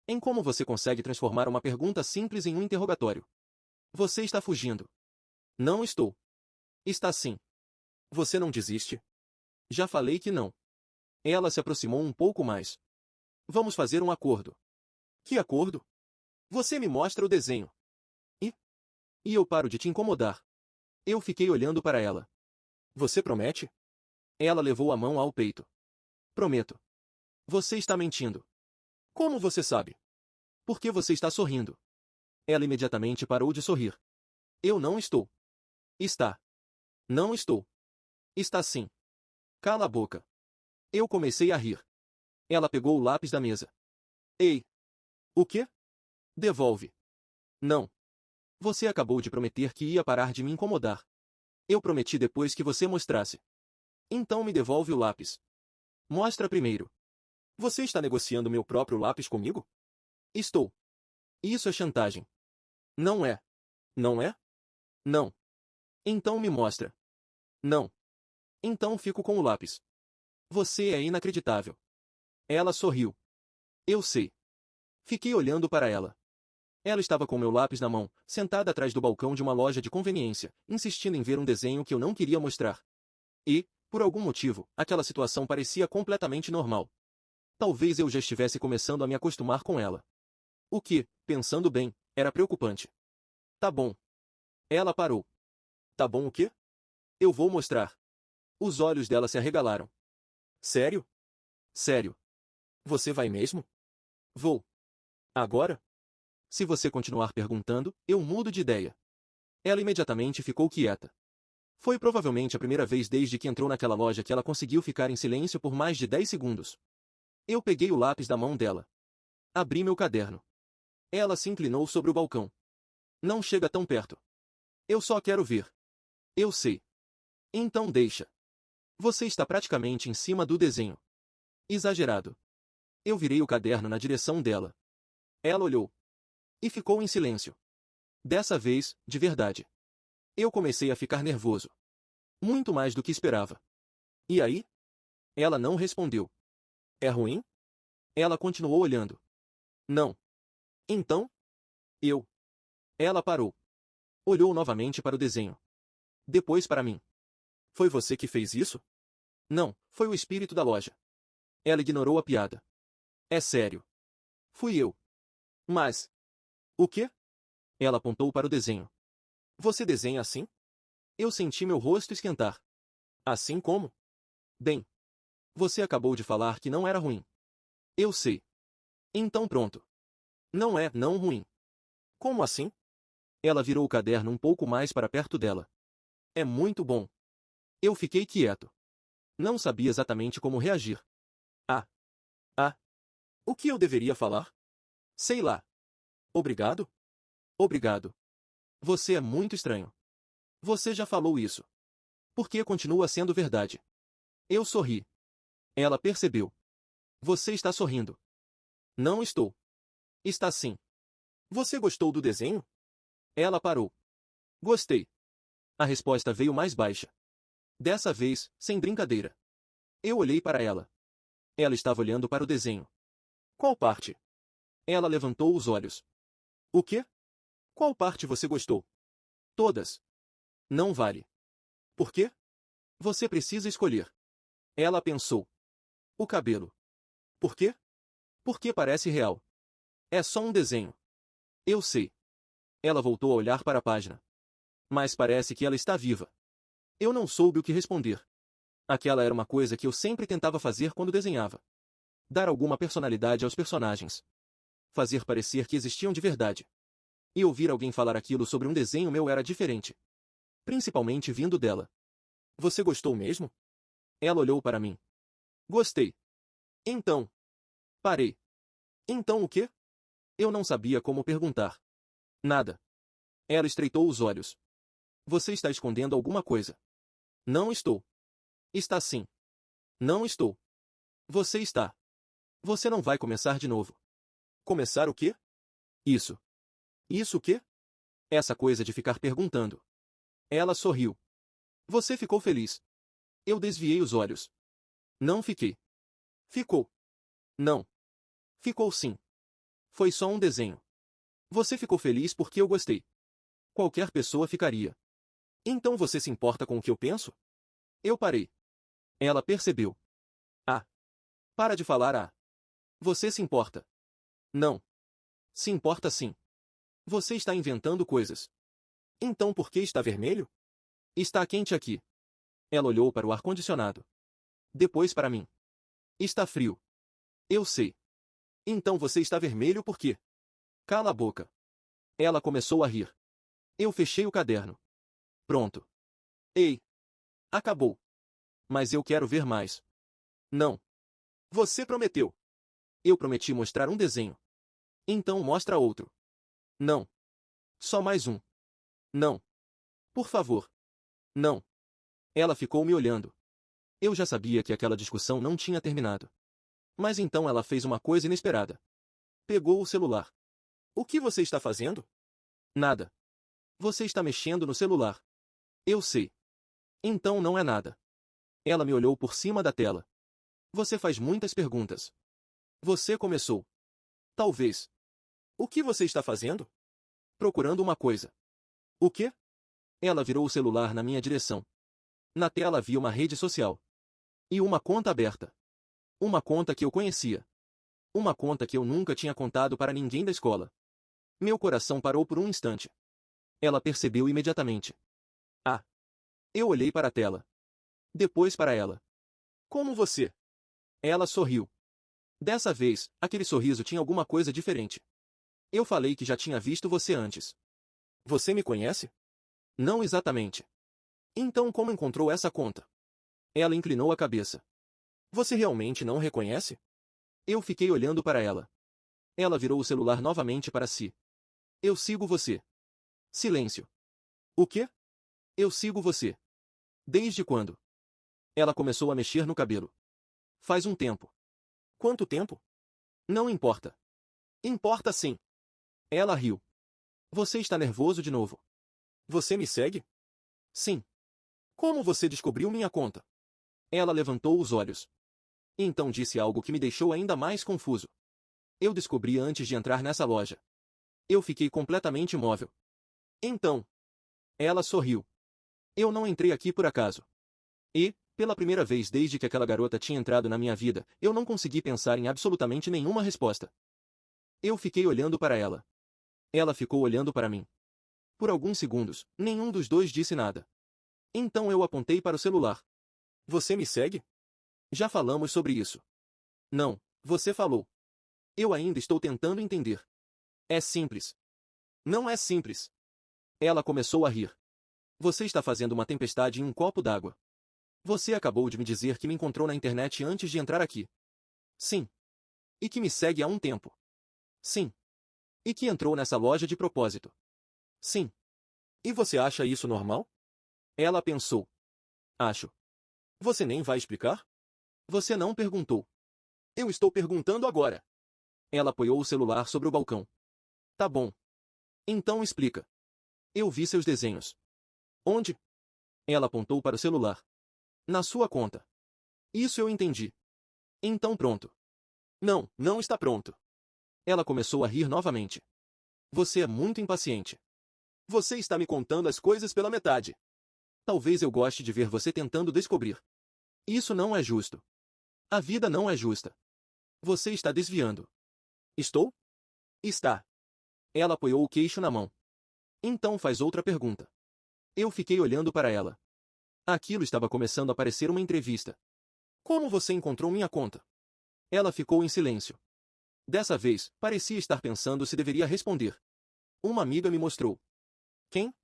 Em como você consegue transformar uma pergunta simples em um interrogatório. Você está fugindo. Não estou. Está sim. Você não desiste? Já falei que não. Ela se aproximou um pouco mais. Vamos fazer um acordo. Que acordo? Você me mostra o desenho. E? E eu paro de te incomodar. Eu fiquei olhando para ela. Você promete? Ela levou a mão ao peito. Prometo. Você está mentindo. Como você sabe? Por que você está sorrindo? Ela imediatamente parou de sorrir. Eu não estou. Está. Não estou. Está sim. Cala a boca. Eu comecei a rir. Ela pegou o lápis da mesa. Ei! O quê? Devolve. Não. Você acabou de prometer que ia parar de me incomodar. Eu prometi depois que você mostrasse. Então me devolve o lápis. Mostra primeiro. Você está negociando meu próprio lápis comigo? Estou. Isso é chantagem. Não é. Não é? Não. Então me mostra. Não. Então fico com o lápis. Você é inacreditável. Ela sorriu. Eu sei. Fiquei olhando para ela. Ela estava com meu lápis na mão, sentada atrás do balcão de uma loja de conveniência, insistindo em ver um desenho que eu não queria mostrar. E, por algum motivo, aquela situação parecia completamente normal. Talvez eu já estivesse começando a me acostumar com ela. O que, pensando bem, era preocupante. Tá bom. Ela parou. Tá bom o quê? Eu vou mostrar. Os olhos dela se arregalaram. Sério? Sério. Você vai mesmo? Vou. Agora? Se você continuar perguntando, eu mudo de ideia. Ela imediatamente ficou quieta. Foi provavelmente a primeira vez desde que entrou naquela loja que ela conseguiu ficar em silêncio por mais de 10 segundos. Eu peguei o lápis da mão dela. Abri meu caderno. Ela se inclinou sobre o balcão. Não chega tão perto. Eu só quero ver. Eu sei. Então deixa. Você está praticamente em cima do desenho. Exagerado. Eu virei o caderno na direção dela. Ela olhou. E ficou em silêncio. Dessa vez, de verdade. Eu comecei a ficar nervoso. Muito mais do que esperava. E aí? Ela não respondeu. É ruim? Ela continuou olhando. Não. Então? Eu. Ela parou. Olhou novamente para o desenho. Depois para mim. Foi você que fez isso? Não, foi o espírito da loja. Ela ignorou a piada. É sério. Fui eu. Mas. O quê? Ela apontou para o desenho. Você desenha assim? Eu senti meu rosto esquentar. Assim como? Bem. Você acabou de falar que não era ruim. Eu sei. Então pronto. Não é não ruim. Como assim? Ela virou o caderno um pouco mais para perto dela. É muito bom. Eu fiquei quieto. Não sabia exatamente como reagir. Ah. Ah. O que eu deveria falar? Sei lá. Obrigado? Obrigado. Você é muito estranho. Você já falou isso. Porque continua sendo verdade. Eu sorri. Ela percebeu. Você está sorrindo. Não estou. Está sim. Você gostou do desenho? Ela parou. Gostei. A resposta veio mais baixa. Dessa vez, sem brincadeira. Eu olhei para ela. Ela estava olhando para o desenho. Qual parte? Ela levantou os olhos. O quê? Qual parte você gostou? Todas. Não vale. Por quê? Você precisa escolher. Ela pensou. O cabelo. Por quê? Porque parece real. É só um desenho. Eu sei. Ela voltou a olhar para a página. Mas parece que ela está viva. Eu não soube o que responder. Aquela era uma coisa que eu sempre tentava fazer quando desenhava. Dar alguma personalidade aos personagens. Fazer parecer que existiam de verdade. E ouvir alguém falar aquilo sobre um desenho meu era diferente. Principalmente vindo dela. Você gostou mesmo? Ela olhou para mim. Gostei. Então. Parei. Então o quê? Eu não sabia como perguntar. Nada. Ela estreitou os olhos. Você está escondendo alguma coisa. Não estou. Está sim. Não estou. Você está. Você não vai começar de novo. Começar o quê? Isso. Isso o quê? Essa coisa de ficar perguntando. Ela sorriu. Você ficou feliz. Eu desviei os olhos. Não fiquei. Ficou. Não. Ficou sim. Foi só um desenho. Você ficou feliz porque eu gostei. Qualquer pessoa ficaria. Então você se importa com o que eu penso? Eu parei. Ela percebeu. Ah. Para de falar ah. Você se importa. Não. Se importa sim. Você está inventando coisas. Então por que está vermelho? Está quente aqui. Ela olhou para o ar-condicionado. Depois para mim. Está frio. Eu sei. Então você está vermelho por quê? Cala a boca. Ela começou a rir. Eu fechei o caderno. Pronto. Ei. Acabou. Mas eu quero ver mais. Não. Você prometeu. Eu prometi mostrar um desenho. Então mostra outro. Não. Só mais um. Não. Por favor. Não. Ela ficou me olhando. Eu já sabia que aquela discussão não tinha terminado. Mas então ela fez uma coisa inesperada. Pegou o celular. O que você está fazendo? Nada. Você está mexendo no celular. Eu sei. Então não é nada. Ela me olhou por cima da tela. Você faz muitas perguntas. Você começou. Talvez. O que você está fazendo? Procurando uma coisa. O quê? Ela virou o celular na minha direção. Na tela havia uma rede social. E uma conta aberta. Uma conta que eu conhecia. Uma conta que eu nunca tinha contado para ninguém da escola. Meu coração parou por um instante. Ela percebeu imediatamente. Ah! Eu olhei para a tela. Depois para ela. Como você? Ela sorriu. Dessa vez, aquele sorriso tinha alguma coisa diferente. Eu falei que já tinha visto você antes. Você me conhece? Não exatamente. Então como encontrou essa conta? Ela inclinou a cabeça. Você realmente não reconhece? Eu fiquei olhando para ela. Ela virou o celular novamente para si. Eu sigo você. Silêncio. O quê? Eu sigo você. Desde quando? Ela começou a mexer no cabelo. Faz um tempo. Quanto tempo? Não importa. Importa sim. Ela riu. Você está nervoso de novo. Você me segue? Sim. Como você descobriu minha conta? Ela levantou os olhos. Então disse algo que me deixou ainda mais confuso. Eu descobri antes de entrar nessa loja. Eu fiquei completamente imóvel. Então. Ela sorriu. Eu não entrei aqui por acaso. E, pela primeira vez desde que aquela garota tinha entrado na minha vida, eu não consegui pensar em absolutamente nenhuma resposta. Eu fiquei olhando para ela. Ela ficou olhando para mim. Por alguns segundos, nenhum dos dois disse nada. Então eu apontei para o celular. Você me segue? Já falamos sobre isso. Não, você falou. Eu ainda estou tentando entender. É simples. Não é simples. Ela começou a rir. Você está fazendo uma tempestade em um copo d'água. Você acabou de me dizer que me encontrou na internet antes de entrar aqui. Sim. E que me segue há um tempo. Sim. E que entrou nessa loja de propósito. Sim. E você acha isso normal? Ela pensou. Acho. Você nem vai explicar? Você não perguntou. Eu estou perguntando agora. Ela apoiou o celular sobre o balcão. Tá bom. Então explica. Eu vi seus desenhos. Onde? Ela apontou para o celular. Na sua conta. Isso eu entendi. Então pronto. Não, não está pronto. Ela começou a rir novamente. Você é muito impaciente. Você está me contando as coisas pela metade. Talvez eu goste de ver você tentando descobrir. Isso não é justo. A vida não é justa. Você está desviando. Estou? Está. Ela apoiou o queixo na mão. Então faz outra pergunta. Eu fiquei olhando para ela. Aquilo estava começando a parecer uma entrevista. Como você encontrou minha conta? Ela ficou em silêncio. Dessa vez, parecia estar pensando se deveria responder. Uma amiga me mostrou. Quem?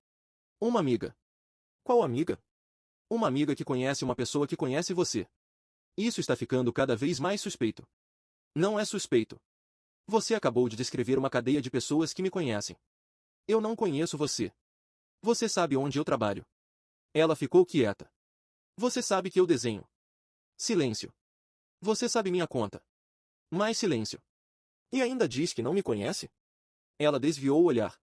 Uma amiga. Qual amiga? Uma amiga que conhece uma pessoa que conhece você. Isso está ficando cada vez mais suspeito. Não é suspeito. Você acabou de descrever uma cadeia de pessoas que me conhecem. Eu não conheço você. Você sabe onde eu trabalho. Ela ficou quieta. Você sabe que eu desenho. Silêncio. Você sabe minha conta. Mais silêncio. E ainda diz que não me conhece? Ela desviou o olhar.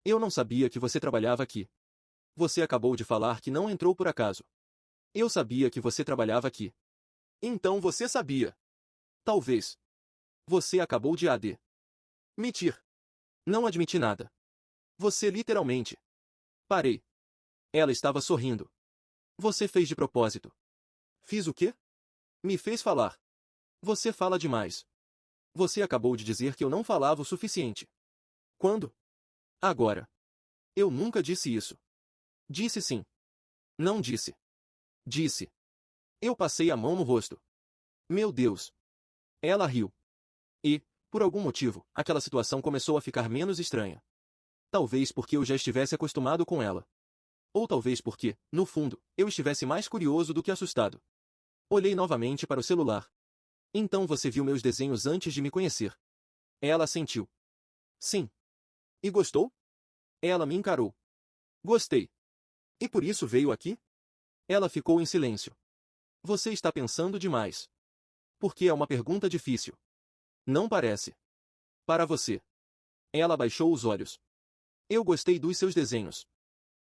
Eu não sabia que você trabalhava aqui. Você acabou de falar que não entrou por acaso. Eu sabia que você trabalhava aqui. Então você sabia. Talvez. Você acabou de mentir. Não admiti nada. Você literalmente. Parei. Ela estava sorrindo. Você fez de propósito. Fiz o quê? Me fez falar. Você fala demais. Você acabou de dizer que eu não falava o suficiente. Quando? Agora. Eu nunca disse isso. Disse sim. Não disse. Disse. Eu passei a mão no rosto. Meu Deus. Ela riu. E, por algum motivo, aquela situação começou a ficar menos estranha. Talvez porque eu já estivesse acostumado com ela. Ou talvez porque, no fundo, eu estivesse mais curioso do que assustado. Olhei novamente para o celular. Então você viu meus desenhos antes de me conhecer. Ela assentiu. Sim. E gostou? Ela me encarou. Gostei. E por isso veio aqui? Ela ficou em silêncio. Você está pensando demais. Porque é uma pergunta difícil. Não parece. Para você. Ela baixou os olhos. Eu gostei dos seus desenhos.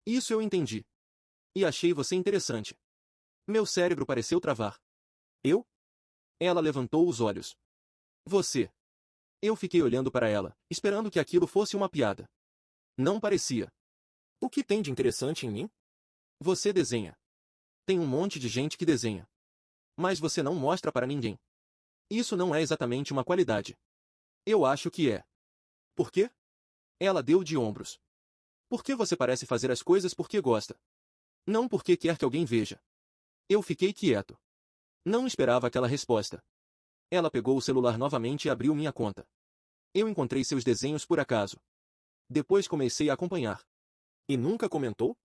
Isso eu entendi. E achei você interessante. Meu cérebro pareceu travar. Eu? Ela levantou os olhos. Você. Eu fiquei olhando para ela, esperando que aquilo fosse uma piada. Não parecia. O que tem de interessante em mim? Você desenha. Tem um monte de gente que desenha. Mas você não mostra para ninguém. Isso não é exatamente uma qualidade. Eu acho que é. Por quê? Ela deu de ombros. Porque você parece fazer as coisas porque gosta. Não porque quer que alguém veja. Eu fiquei quieto. Não esperava aquela resposta. Ela pegou o celular novamente e abriu minha conta. Eu encontrei seus desenhos por acaso. Depois comecei a acompanhar. E nunca comentou?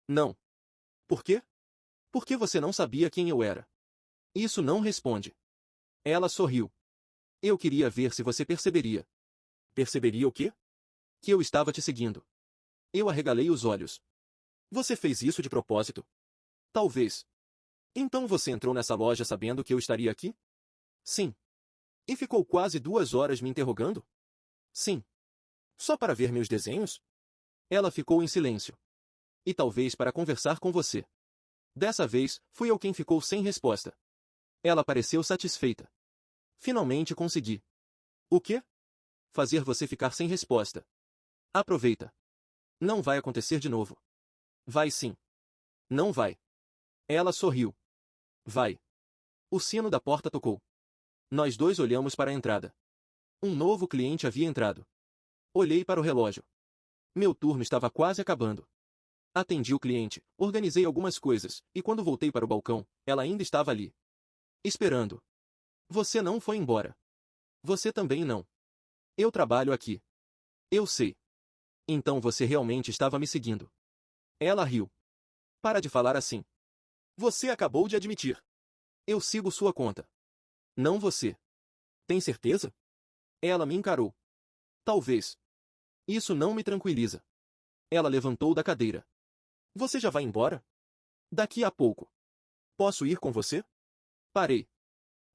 Não. Por quê? Porque você não sabia quem eu era. Isso não responde. Ela sorriu. Eu queria ver se você perceberia. Perceberia o quê? Que eu estava te seguindo. Eu arregalei os olhos. Você fez isso de propósito? Talvez. Então você entrou nessa loja sabendo que eu estaria aqui? Sim. E ficou quase 2 horas me interrogando? Sim. Só para ver meus desenhos? Ela ficou em silêncio. E talvez para conversar com você. Dessa vez, fui eu quem ficou sem resposta. Ela pareceu satisfeita. Finalmente consegui. O quê? Fazer você ficar sem resposta. Aproveita. Não vai acontecer de novo. Vai sim. Não vai. Ela sorriu. Vai. O sino da porta tocou. Nós dois olhamos para a entrada. Um novo cliente havia entrado. Olhei para o relógio. Meu turno estava quase acabando. Atendi o cliente, organizei algumas coisas, e quando voltei para o balcão, ela ainda estava ali. Esperando. Você não foi embora. Você também não. Eu trabalho aqui. Eu sei. Então você realmente estava me seguindo. Ela riu. Para de falar assim. Você acabou de admitir. Eu sigo sua conta. Não você. Tem certeza? Ela me encarou. Talvez. Isso não me tranquiliza. Ela levantou da cadeira. Você já vai embora? Daqui a pouco. Posso ir com você? Parei.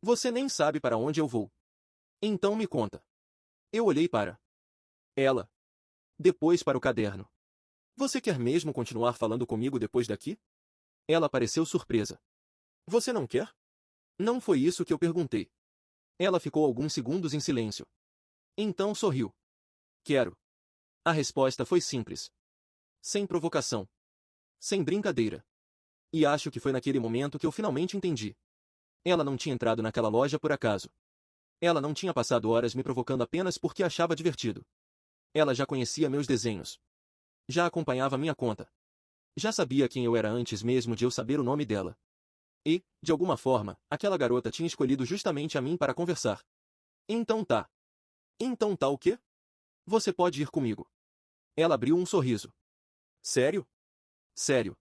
Você nem sabe para onde eu vou. Então me conta. Eu olhei para ela. Depois para o caderno. Você quer mesmo continuar falando comigo depois daqui? Ela pareceu surpresa. Você não quer? Não foi isso que eu perguntei. Ela ficou alguns segundos em silêncio. Então sorriu. Quero. A resposta foi simples. Sem provocação. Sem brincadeira. E acho que foi naquele momento que eu finalmente entendi. Ela não tinha entrado naquela loja por acaso. Ela não tinha passado horas me provocando apenas porque achava divertido. Ela já conhecia meus desenhos. Já acompanhava minha conta. Já sabia quem eu era antes mesmo de eu saber o nome dela. E, de alguma forma, aquela garota tinha escolhido justamente a mim para conversar. Então tá. Então tá o quê? Você pode ir comigo. Ela abriu um sorriso. Sério? Sério.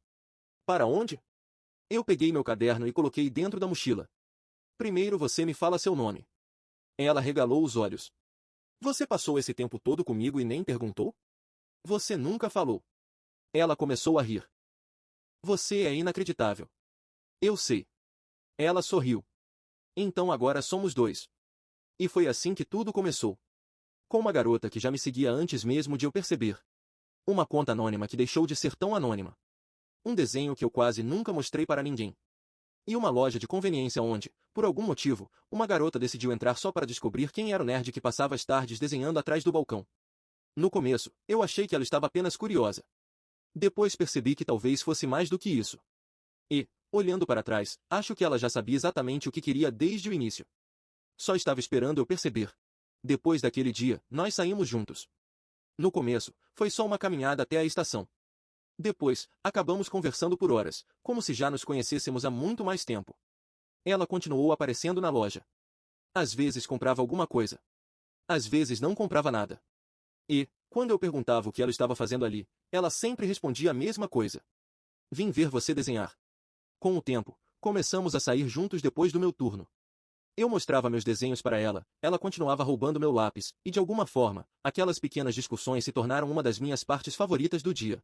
Para onde? Eu peguei meu caderno e coloquei dentro da mochila. Primeiro você me fala seu nome. Ela regalou os olhos. Você passou esse tempo todo comigo e nem perguntou? Você nunca falou. Ela começou a rir. Você é inacreditável. Eu sei. Ela sorriu. Então agora somos dois. E foi assim que tudo começou. Com uma garota que já me seguia antes mesmo de eu perceber. Uma conta anônima que deixou de ser tão anônima. Um desenho que eu quase nunca mostrei para ninguém. E uma loja de conveniência onde, por algum motivo, uma garota decidiu entrar só para descobrir quem era o nerd que passava as tardes desenhando atrás do balcão. No começo, eu achei que ela estava apenas curiosa. Depois percebi que talvez fosse mais do que isso. E, olhando para trás, acho que ela já sabia exatamente o que queria desde o início. Só estava esperando eu perceber. Depois daquele dia, nós saímos juntos. No começo, foi só uma caminhada até a estação. Depois, acabamos conversando por horas, como se já nos conhecêssemos há muito mais tempo. Ela continuou aparecendo na loja. Às vezes comprava alguma coisa. Às vezes não comprava nada. E, quando eu perguntava o que ela estava fazendo ali, ela sempre respondia a mesma coisa. Vim ver você desenhar. Com o tempo, começamos a sair juntos depois do meu turno. Eu mostrava meus desenhos para ela, ela continuava roubando meu lápis, e de alguma forma, aquelas pequenas discussões se tornaram uma das minhas partes favoritas do dia.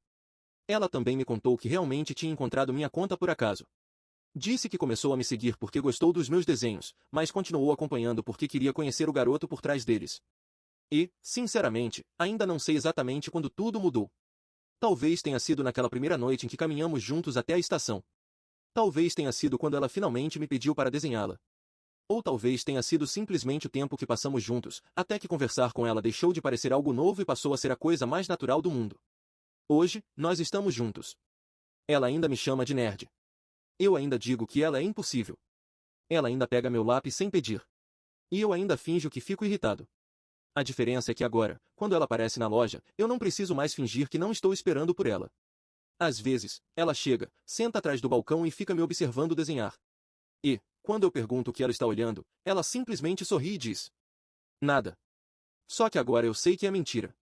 Ela também me contou que realmente tinha encontrado minha conta por acaso. Disse que começou a me seguir porque gostou dos meus desenhos, mas continuou acompanhando porque queria conhecer o garoto por trás deles. E, sinceramente, ainda não sei exatamente quando tudo mudou. Talvez tenha sido naquela primeira noite em que caminhamos juntos até a estação. Talvez tenha sido quando ela finalmente me pediu para desenhá-la. Ou talvez tenha sido simplesmente o tempo que passamos juntos, até que conversar com ela deixou de parecer algo novo e passou a ser a coisa mais natural do mundo. Hoje, nós estamos juntos. Ela ainda me chama de nerd. Eu ainda digo que ela é impossível. Ela ainda pega meu lápis sem pedir. E eu ainda finjo que fico irritado. A diferença é que agora, quando ela aparece na loja, eu não preciso mais fingir que não estou esperando por ela. Às vezes, ela chega, senta atrás do balcão e fica me observando desenhar. E, quando eu pergunto o que ela está olhando, ela simplesmente sorri e diz: nada. Só que agora eu sei que é mentira.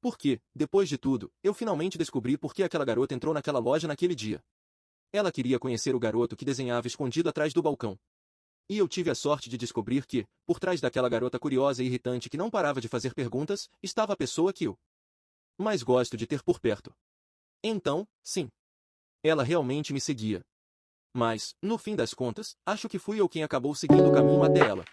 Porque, depois de tudo, eu finalmente descobri por que aquela garota entrou naquela loja naquele dia. Ela queria conhecer o garoto que desenhava escondido atrás do balcão. E eu tive a sorte de descobrir que, por trás daquela garota curiosa e irritante que não parava de fazer perguntas, estava a pessoa que eu mais gosto de ter por perto. Então, sim. Ela realmente me seguia. Mas, no fim das contas, acho que fui eu quem acabou seguindo o caminho até ela.